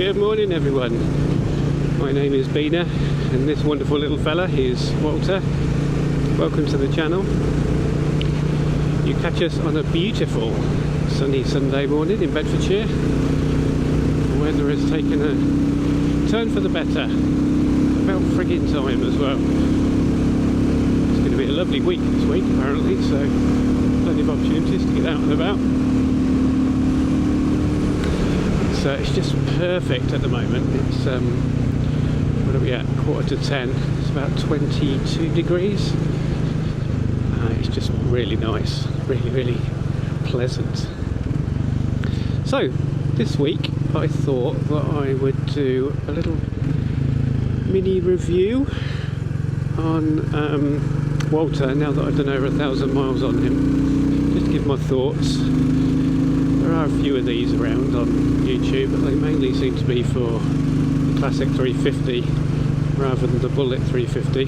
Good morning everyone, my name is Beena and this wonderful little fella is Walter. Welcome to the channel. You catch us on a beautiful sunny Sunday morning in Bedfordshire. The weather has taken a turn for the better, about frigging time as well. It's going to be a lovely week this week apparently, so plenty of opportunities to get out and about. So it's just perfect at the moment. It's what are we at? 9:45. It's about 22 degrees. It's just really nice, really pleasant. So this week I thought that I would do a little mini review on Walter now that I've done over 1,000 miles on him. Just to give my thoughts. There are a few of these around on YouTube, but they mainly seem to be for the classic 350 rather than the Bullet 350.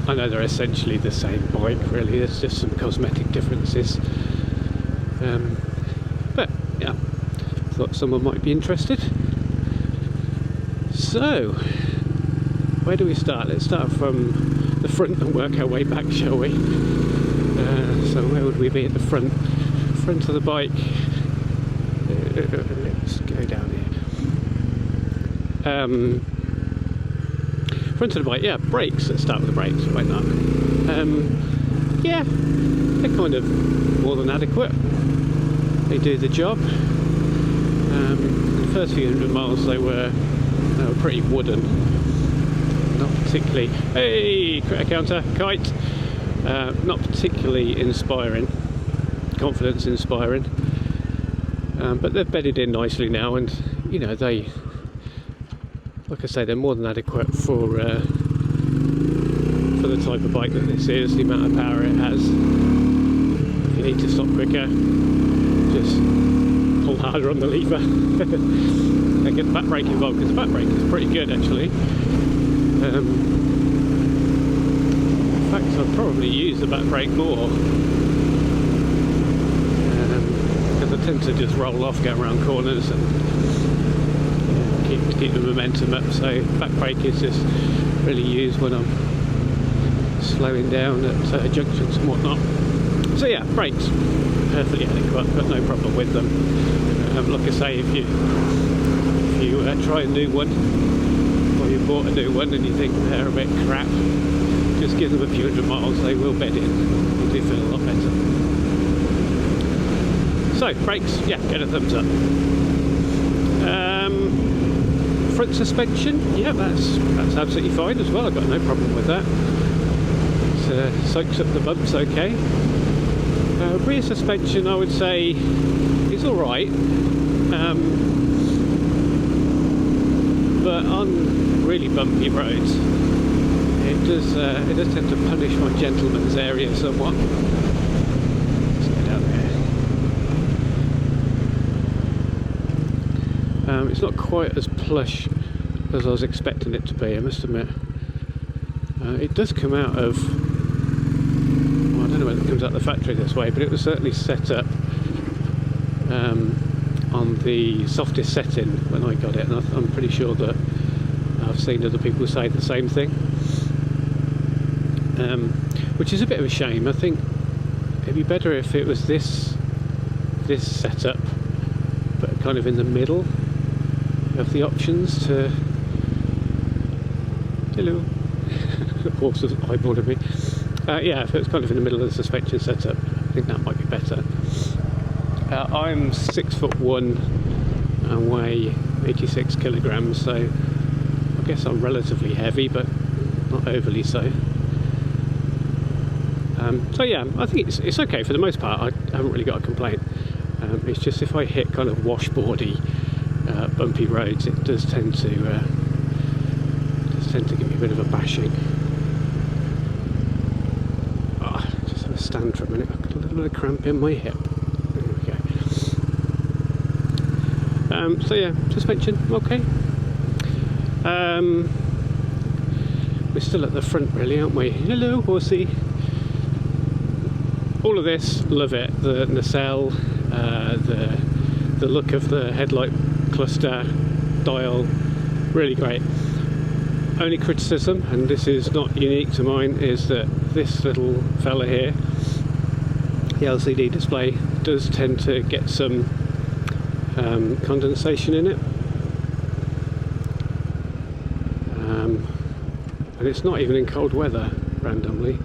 I know they're essentially the same bike really, there's just some cosmetic differences. But yeah, thought someone might be interested. So, where do we start? Let's start from the front and work our way back, shall we? So where would we be at the front of the bike? Let's go down here. Front of the bike, yeah, brakes. Let's start with the brakes, why not? Yeah, they're kind of more than adequate. They do the job. The first few hundred miles they were pretty wooden. Not particularly, hey, critter counter, kite. Not particularly inspiring, confidence inspiring, but they're bedded in nicely now, and you know they, like I say, they're more than adequate for the type of bike that this is, the amount of power it has. If you need to stop quicker, just pull harder on the lever. And get the back brake involved, because the back brake is pretty good actually. In fact, I'd probably use the back brake more because I tend to just roll off, get around corners and keep the momentum up. So back brake is just really used when I'm slowing down at junctions and whatnot. So yeah, brakes perfectly adequate, got no problem with them. Like I say, if you try a new one, or you bought a new one and you think they're a bit crap, just give them a few hundred miles, they will bed in. You do feel a lot better. So, brakes, yeah, get a thumbs up. Front suspension, yeah, that's absolutely fine as well. I've got no problem with that. It soaks up the bumps okay. Rear suspension, I would say, is alright. But on really bumpy roads, it does tend to punish my gentleman's area somewhat. Let's go down there. It's not quite as plush as I was expecting it to be, I must admit. It does come out of, well, I don't know whether it comes out of the factory this way, but it was certainly set up on the softest setting when I got it, and I'm pretty sure that I've seen other people say the same thing. Which is a bit of a shame. I think it'd be better if it was this setup, but kind of in the middle of the options to. Hello. Horse was eyeballing me. Yeah, if it was kind of in the middle of the suspension setup, I think that might be better. I'm 6'1" and weigh 86 kilograms, so I guess I'm relatively heavy, but not overly so. So yeah, I think it's okay for the most part. I haven't really got a complaint. It's just if I hit kind of washboardy, bumpy roads, it does tend to give me a bit of a bashing. Just have a stand for a minute. I've got a little bit of cramp in my hip. There we go. So yeah, suspension okay. We're still at the front really, aren't we? Hello, horsey. All of this, love it. The nacelle, the the look of the headlight cluster, dial, really great. Only criticism, and this is not unique to mine, is that this little fella here, the LCD display, does tend to get some condensation in it. And it's not even in cold weather randomly.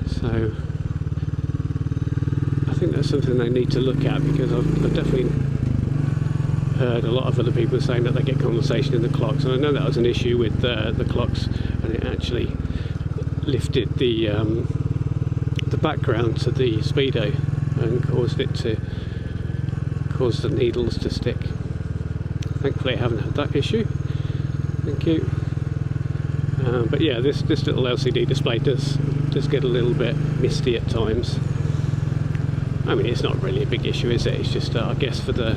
So I think that's something they need to look at, because I've definitely heard a lot of other people saying that they get condensation in the clocks, and I know that was an issue with the clocks, and it actually lifted the background to the speedo and caused it to cause the needles to stick. Thankfully I haven't had that issue, thank you. But yeah, this little LCD display does get a little bit misty at times. I mean, it's not really a big issue, is it? It's just I guess for the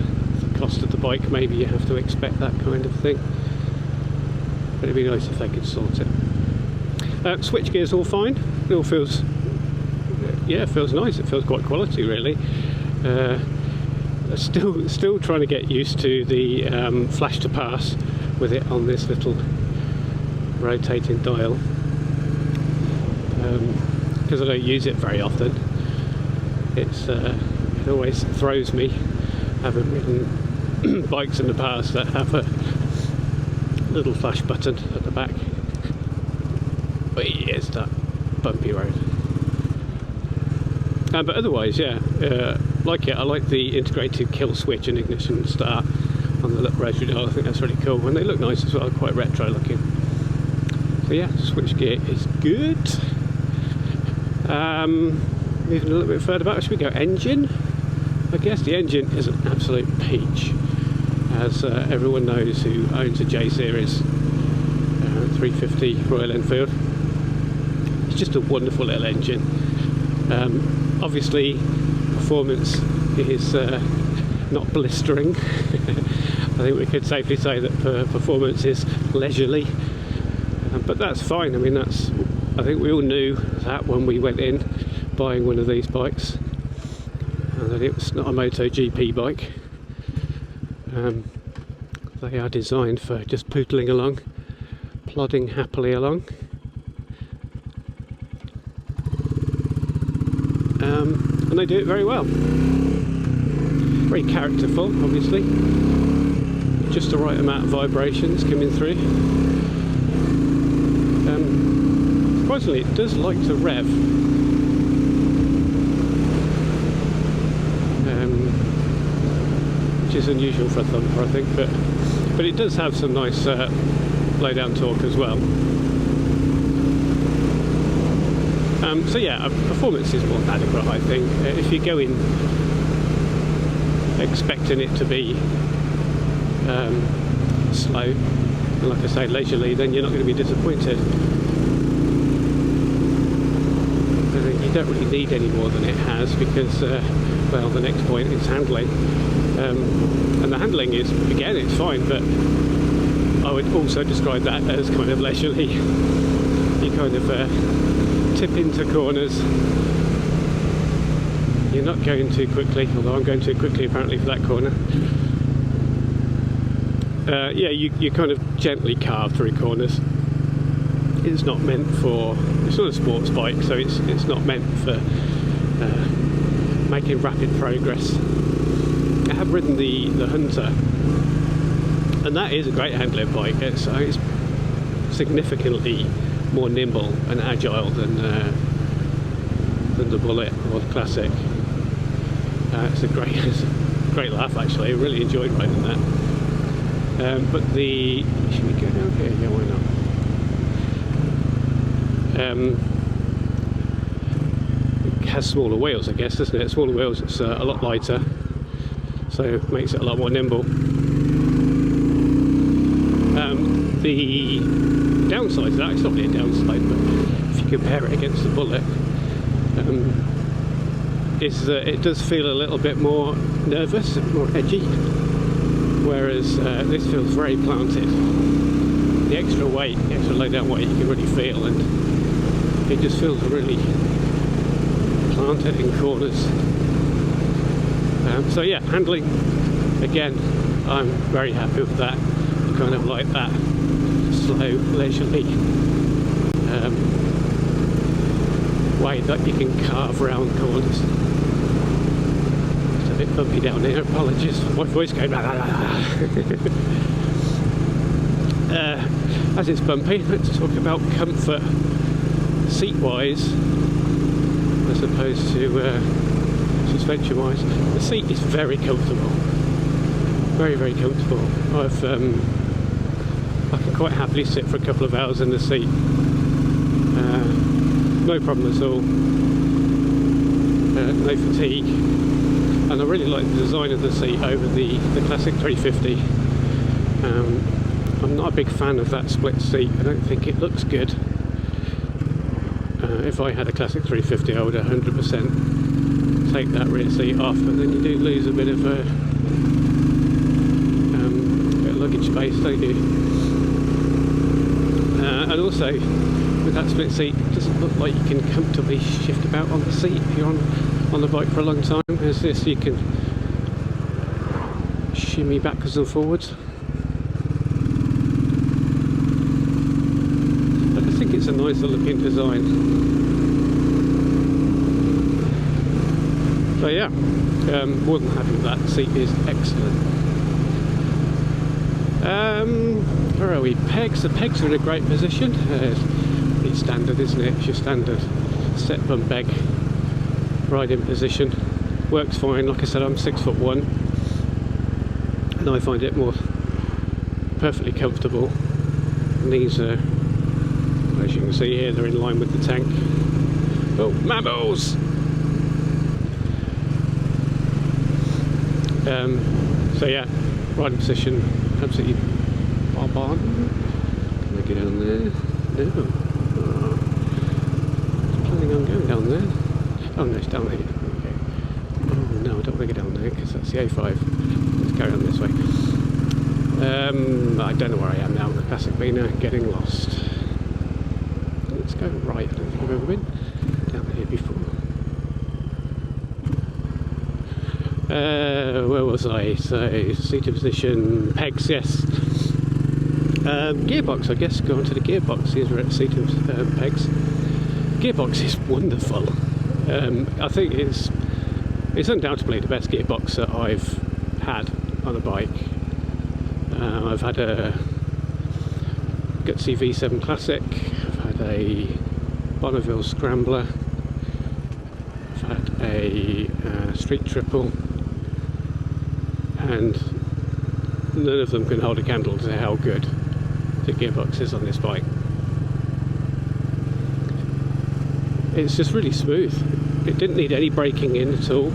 cost of the bike, maybe you have to expect that kind of thing, but it'd be nice if they could sort it. Switch gear's all fine. It all feels, yeah, it feels nice. It feels quite quality, really. Still trying to get used to the flash to pass with it on this little rotating dial, because I don't use it very often. It always throws me, having ridden bikes in the past that have a little flash button at the back. But it's that bumpy road. But otherwise, yeah, like it. I like the integrated kill switch and ignition start on the rotary dial. I think that's really cool, and they look nice as well, quite retro looking. So yeah, switch gear is good. Moving a little bit further back, should we go engine? I guess the engine is an absolute peach, as everyone knows who owns a J Series 350 Royal Enfield. It's just a wonderful little engine. Obviously, performance is not blistering. I think we could safely say that performance is leisurely, but that's fine. I mean, I think we all knew that when we went in buying one of these bikes, that it was not a MotoGP bike. They are designed for just pootling along, plodding happily along. And they do it very well. Very characterful, obviously. Just the right amount of vibrations coming through. Surprisingly, it does like to rev. Which is unusual for a thumper, I think, but it does have some nice low down torque as well. So yeah, performance is more than adequate, I think. If you go in expecting it to be slow, and like I say, leisurely, then you're not going to be disappointed. You don't really need any more than it has, because well, the next point is handling, and the handling is, again, it's fine, but I would also describe that as kind of leisurely. You kind of tip into corners. You're not going too quickly, although I'm going too quickly apparently for that corner. Yeah, you kind of gently carve through corners. It's not meant for, it's not a sports bike, so it's not meant for making rapid progress. I have ridden the Hunter, and that is a great handling bike. It's significantly more nimble and agile than the Bullet or the Classic. It's a great laugh, actually. I really enjoyed riding that. But should we go down here? Yeah, why not? It has smaller wheels, I guess, doesn't it? Smaller wheels, it's a lot lighter, so it makes it a lot more nimble. The downside to that, it's not really a downside, but if you compare it against the Bullet, is that it does feel a little bit more nervous, more edgy, whereas this feels very planted. The extra weight, the extra low down weight, you can really feel, and it just feels really planted in corners. So yeah, handling, again, I'm very happy with that. Kind of like that slow, leisurely way that you can carve round corners. It's a bit bumpy down here, apologies for my voice going blah, blah, blah. As it's bumpy, let's talk about comfort seat wise as opposed to suspension wise. The seat is very comfortable, very, very comfortable. I can quite happily sit for a couple of hours in the seat, no problem at all, no fatigue, and I really like the design of the seat over the classic 350. I'm not a big fan of that split seat. I don't think it looks good. If I had a classic 350 I would 100% take that rear seat off, but then you do lose a bit of luggage space, don't you? And also with that split seat, it doesn't look like you can comfortably shift about on the seat if you're on the bike for a long time. As this, you can shimmy backwards and forwards. But I think it's a nicer looking design. So yeah, more than happy with that. The seat is excellent. Where are we? Pegs. The pegs are in a great position. It's pretty standard, isn't it? It's your standard set bum peg riding position. Works fine. Like I said, I'm 6'1", and I find it more perfectly comfortable. And these are, as you can see here, they're in line with the tank. Oh, mammals! So yeah, riding position absolutely barn. Can I get down there? No. Oh. Planning on going down there. Oh no, it's down here. Okay. Oh no, I don't want to go down there because that's the A5. Let's carry on this way. I don't know where I am now. The classic Beena, getting lost. Let's go right. I don't think I've ever been down here before. Where was I? So, seated position, pegs, yes. Gearbox, I guess, go on to the Gearbox. These are at seated pegs. Gearbox is wonderful. I think it's undoubtedly the best gearbox that I've had on a bike. I've had a Gutsy V7 Classic, I've had a Bonneville Scrambler, I've had a Street Triple, and none of them can hold a candle to how good the gearbox is on this bike. It's just really smooth. It didn't need any braking in at all.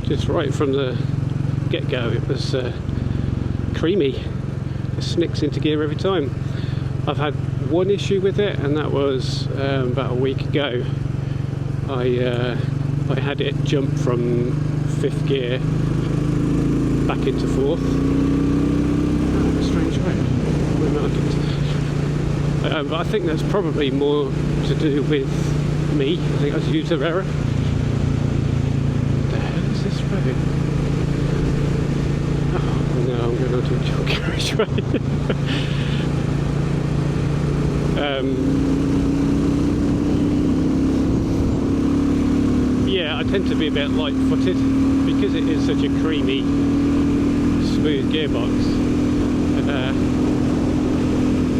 Just right from the get-go, it was creamy. It snicks into gear every time. I've had one issue with it, and that was about a week ago. I had it jump from 5th gear back into 4th. Oh, strange road. But I think that's probably more to do with me. I think I was user error. What the hell is this road? Oh no, I'm going onto a dual carriageway. Yeah, I tend to be a bit light-footed because it is such a creamy, smooth gearbox.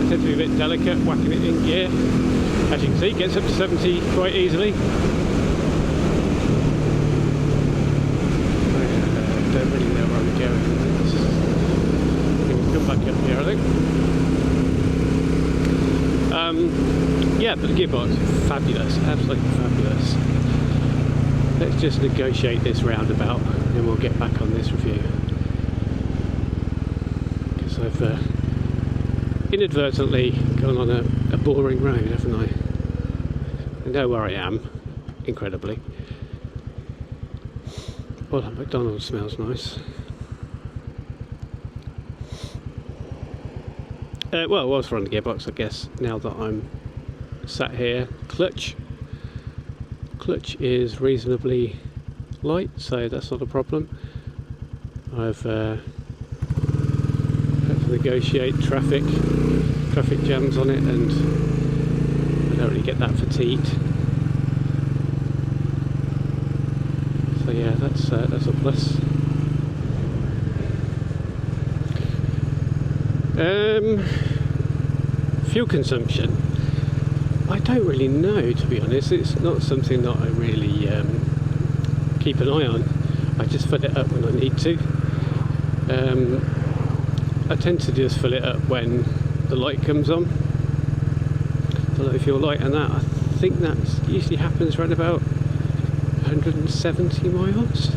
I tend to be a bit delicate whacking it in gear. As you can see, it gets up to 70 quite easily. I don't really know where I'm going. Come back up here, I think. Yeah, but the gearbox is fabulous, absolutely fabulous. Let's just negotiate this roundabout and then we'll get back on this review. Because I've inadvertently gone on a boring road, haven't I? I know where I am, incredibly. Well, that McDonald's smells nice. Well, whilst we're on the gearbox, I guess, now that I'm sat here, clutch is reasonably light, so that's not a problem. I've had to negotiate traffic jams on it, and I don't really get that fatigued. So yeah, that's a plus. Fuel consumption, I don't really know, to be honest. It's not something that I really keep an eye on. I just fill it up when I need to. I tend to just fill it up when the light comes on, the low fuel light, and that, I think that usually happens around about 170 miles.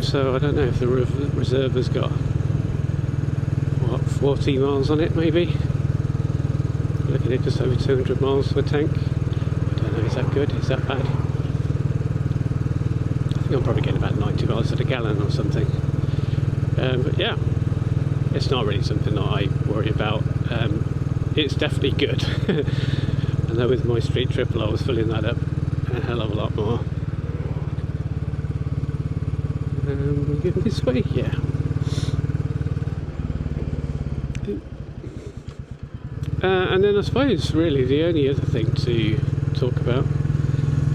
So I don't know if the reserve has got, what, 40 miles on it maybe. Looking at just over 200 miles for a tank. I don't know, is that good? Is that bad? I think I'm probably getting about 90 miles at a gallon or something. But yeah, it's not really something that I worry about. It's definitely good. I know with my street triple I was filling that up a hell of a lot more. We're going this way, yeah. And then I suppose really the only other thing to talk about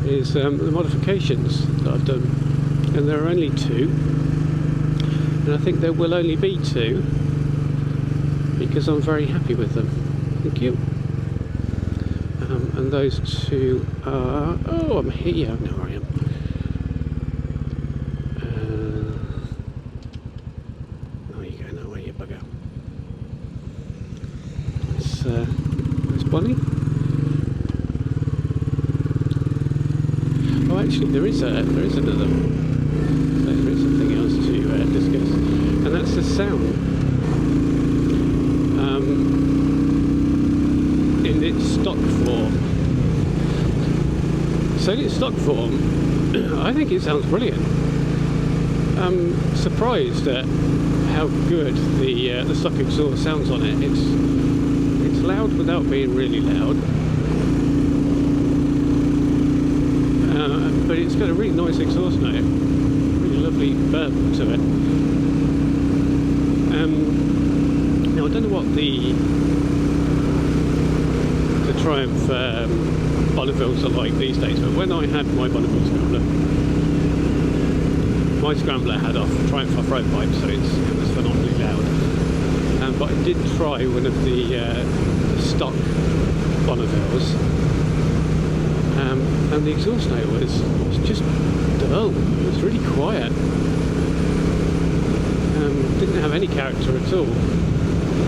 is the modifications that I've done, and there are only 2, and I think there will only be 2 because I'm very happy with them. Thank you. And those 2 are, oh, I'm here, I know where I am. Oh, you go now, where you bugger. It's Bonnie. Oh, actually, there is another. There is something else to discuss, and that's the sound. In its stock form. So in its stock form, I think it sounds brilliant. I'm surprised at how good the stock exhaust sounds on it. It's loud without being really loud, but it's got a really nice exhaust note, really lovely burp to it. Now I don't know what the Triumph Bonnevilles are like these days, but when I had my Bonneville Scrambler had Triumph off-road pipes, so it was phenomenally loud. But I did try one of the stock Bonnevilles, and the exhaust note was just dull. It was really quiet. Didn't have any character at all.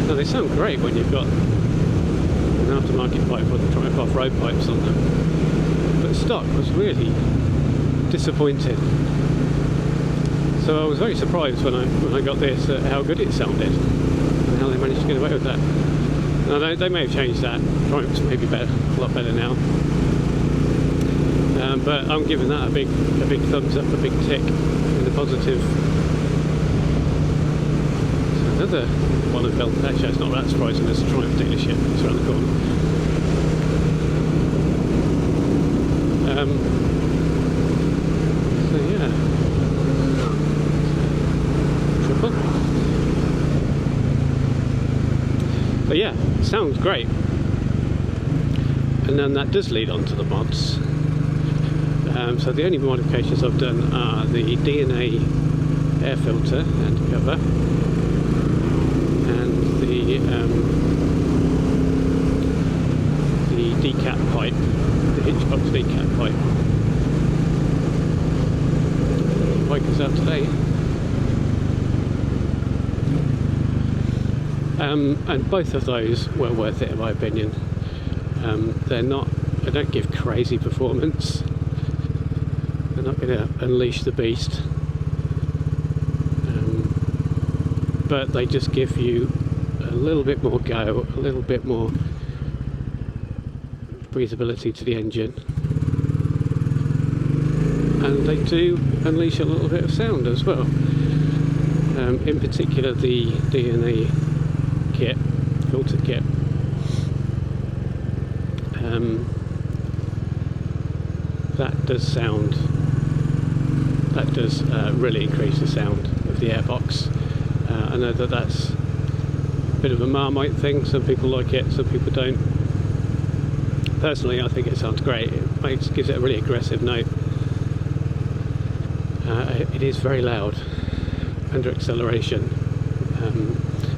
Now they sound great when you've got an aftermarket pipe or the Triumph off-road pipes on them, but stock was really disappointing. So I was very surprised when I got this at how good it sounded and how they managed to get away with that. Now they may have changed that. Triumphs may be better, a lot better now. But I'm giving that a big thumbs up, a big tick in the positive. So another one of Bell. Actually, it's not that surprising. There's a Triumph dealership. It's around the corner. So yeah. Triple. But yeah, sounds great. And then that does lead on to the mods. So the only modifications I've done are the DNA air filter and cover, and the decap pipe, the Hitchbox decap pipe. The bike is out today. And both of those were worth it in my opinion. They don't give crazy performance. They're not going to unleash the beast, but they just give you a little bit more go, a little bit more breathability to the engine, and they do unleash a little bit of sound as well. In particular the DNA kit, filter kit, that does sound that does really increase the sound of the airbox. I know that that's a bit of a Marmite thing. Some people like it, some people don't. Personally, I think it sounds great. It gives it a really aggressive note. It is very loud under acceleration.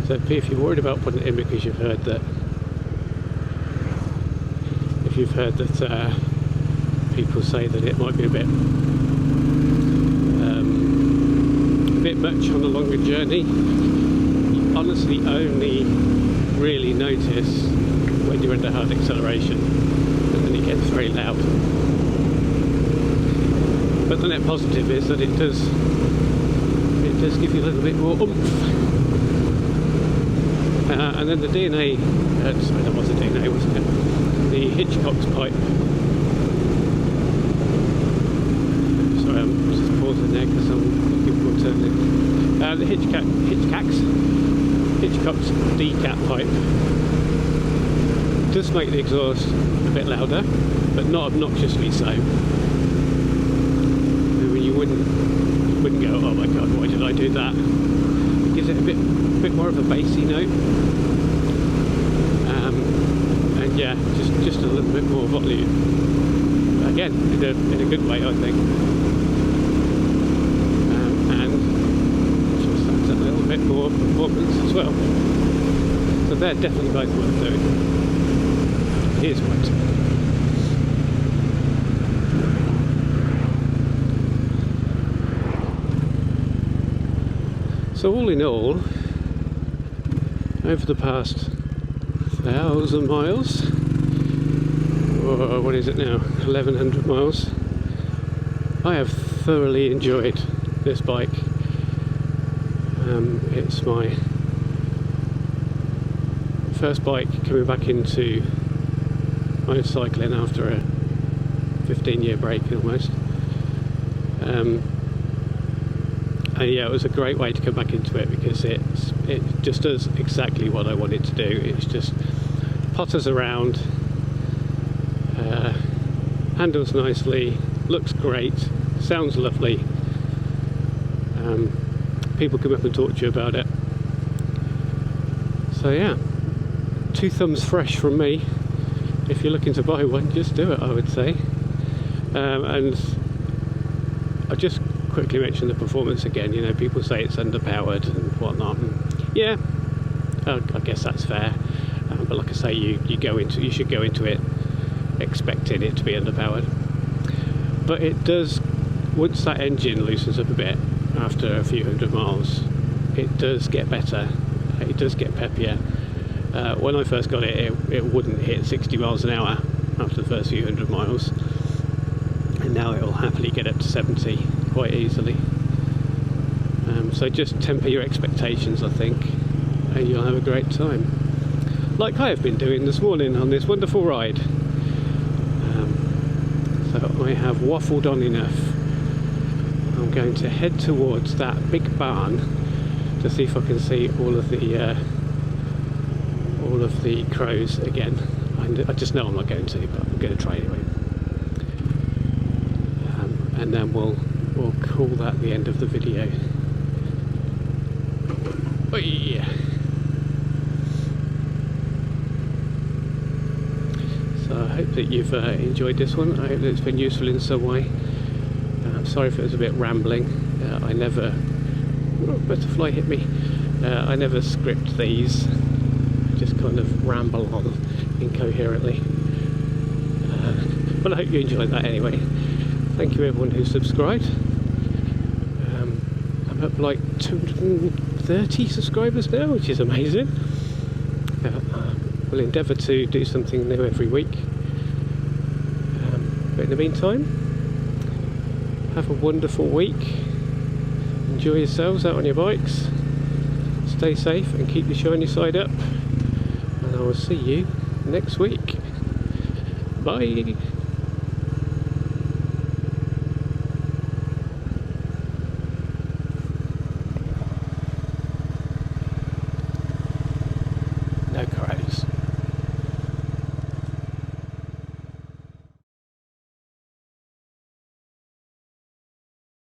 So if you're worried about putting it in because you've heard that, people say that it might be a bit much on a longer journey, you honestly only really notice when you're under hard acceleration, and then it gets very loud. But the net positive is that it does give you a little bit more oomph. And then the DNA, sorry, that was a DNA, wasn't it? The Hitchcock's pipe. Sorry, I'm just pausing there because I'm looking for turning. The Hitchcock's decap pipe does make the exhaust a bit louder, but not obnoxiously so. I mean, you wouldn't go, oh my god, why did I do that? It gives it a bit more of a bassy note. And yeah, just a little bit more volume. Again, in a good way, I think. And just adds a little bit more performance as well. So they're definitely both worth doing. Here's what. So all in all, over the past 1,000 miles, or what is it now, 1,100 miles, I have thoroughly enjoyed this bike. It's my first bike coming back into motorcycling after a 15-year break almost. And yeah, it was a great way to come back into it because it just does exactly what I want it to do. It's just potters around, handles nicely, looks great, sounds lovely. People come up and talk to you about it. So yeah, 2 thumbs fresh from me. If you're looking to buy one, just do it, I would say. And I just quickly mention the performance again. You know, people say it's underpowered and whatnot, and yeah, I guess that's fair. But like I say, you should go into it expecting it to be underpowered. But it does, once that engine loosens up a bit after a few hundred miles, it does get better. It does get peppier. When I first got it, it wouldn't hit 60 miles an hour after the first few hundred miles, and now it will happily get up to 70 quite easily. So just temper your expectations, I think, and you'll have a great time, like I have been doing this morning on this wonderful ride. So I have waffled on enough. I'm going to head towards that big barn to see if I can see all of the crows again. I just know I'm not going to, but I'm going to try anyway. And then we'll call that the end of the video. Oh yeah. So I hope that you've enjoyed this one. I hope that it's been useful in some way. Sorry if it was a bit rambling. I never... Oh, butterfly hit me. I never script these. I just kind of ramble on incoherently. But I hope you enjoyed that anyway. Thank you everyone who subscribed. I'm up like 230 subscribers now, which is amazing. We'll endeavour to do something new every week. But in the meantime, have a wonderful week. Enjoy yourselves out on your bikes. Stay safe and keep your shiny side up. And I will see you next week. Bye.